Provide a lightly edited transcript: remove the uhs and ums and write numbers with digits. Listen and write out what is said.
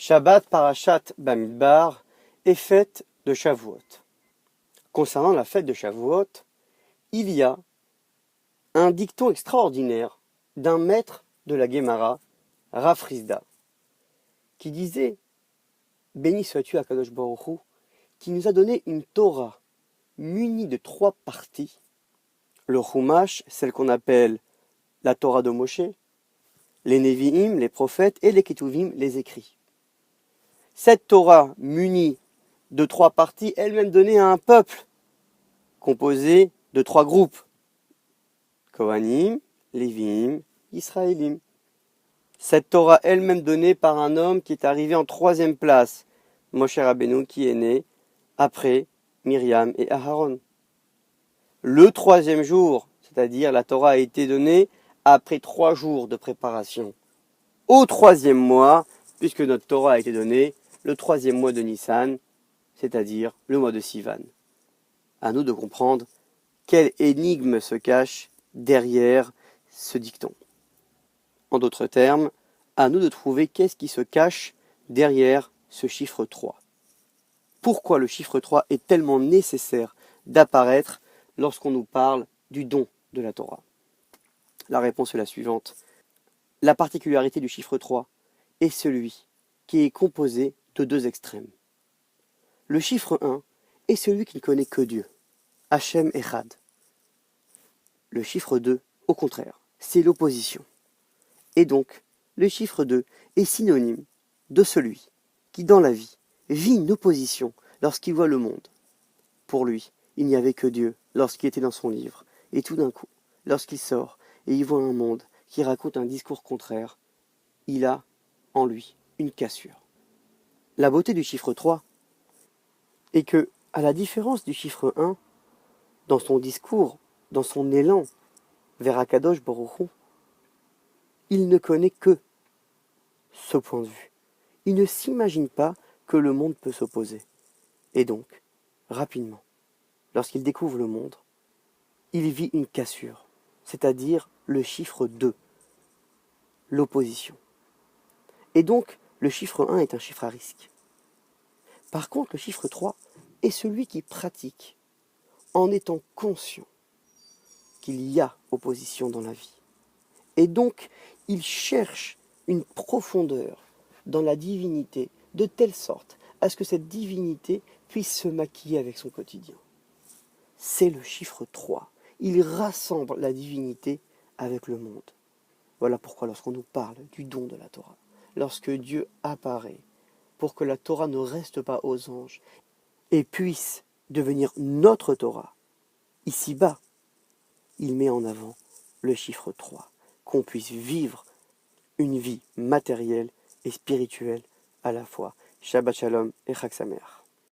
Shabbat Parashat Bamidbar est fête de Shavuot. Concernant la fête de Shavuot, il y a un dicton extraordinaire d'un maître de la Gemara, Rav Frisda, qui disait « Béni sois-tu Akadosh Baruch Hu, qui nous a donné une Torah munie de 3 parties, le Chumash, celle qu'on appelle la Torah de Moshe, les Nevi'im, les prophètes, et les Ketuvim, les écrits. Cette Torah munie de 3 parties, elle-même donnée à un peuple composé de 3 groupes, Kohanim, Lévi'im, Israélim. Cette Torah elle-même donnée par un homme qui est arrivé en 3e place, Moshe Rabbeinu, qui est né après Myriam et Aharon. Le 3e jour, c'est-à-dire la Torah a été donnée après 3 jours de préparation. Au 3e mois, puisque notre Torah a été donnée le 3e mois de Nissan, c'est-à-dire le mois de Sivan. À nous de comprendre quelle énigme se cache derrière ce dicton. En d'autres termes, à nous de trouver qu'est-ce qui se cache derrière ce chiffre 3. Pourquoi le chiffre 3 est tellement nécessaire d'apparaître lorsqu'on nous parle du don de la Torah? La réponse est la suivante. La particularité du chiffre 3 est celui qui est composé de 2 extrêmes. Le chiffre 1 est celui qui ne connaît que Dieu, Hachem Echad. Le chiffre 2, au contraire, c'est l'opposition. Et donc, le chiffre 2 est synonyme de celui qui, dans la vie, vit une opposition lorsqu'il voit le monde. Pour lui, il n'y avait que Dieu lorsqu'il était dans son livre. Et tout d'un coup, lorsqu'il sort et il voit un monde qui raconte un discours contraire, il a en lui une cassure. La beauté du chiffre 3 est que, à la différence du chiffre 1, dans son discours, dans son élan vers Akadosh Baruch Hu, il ne connaît que ce point de vue. Il ne s'imagine pas que le monde peut s'opposer. Et donc, rapidement, lorsqu'il découvre le monde, il vit une cassure, c'est-à-dire le chiffre 2, l'opposition. Et donc, le chiffre 1 est un chiffre à risque. Par contre, le chiffre 3 est celui qui pratique en étant conscient qu'il y a opposition dans la vie. Et donc, il cherche une profondeur dans la divinité, de telle sorte à ce que cette divinité puisse se maquiller avec son quotidien. C'est le chiffre 3. Il rassemble la divinité avec le monde. Voilà pourquoi lorsqu'on nous parle du don de la Torah, lorsque Dieu apparaît pour que la Torah ne reste pas aux anges et puisse devenir notre Torah, ici-bas, il met en avant le chiffre 3, qu'on puisse vivre une vie matérielle et spirituelle à la fois. Shabbat Shalom et Chag Sameach.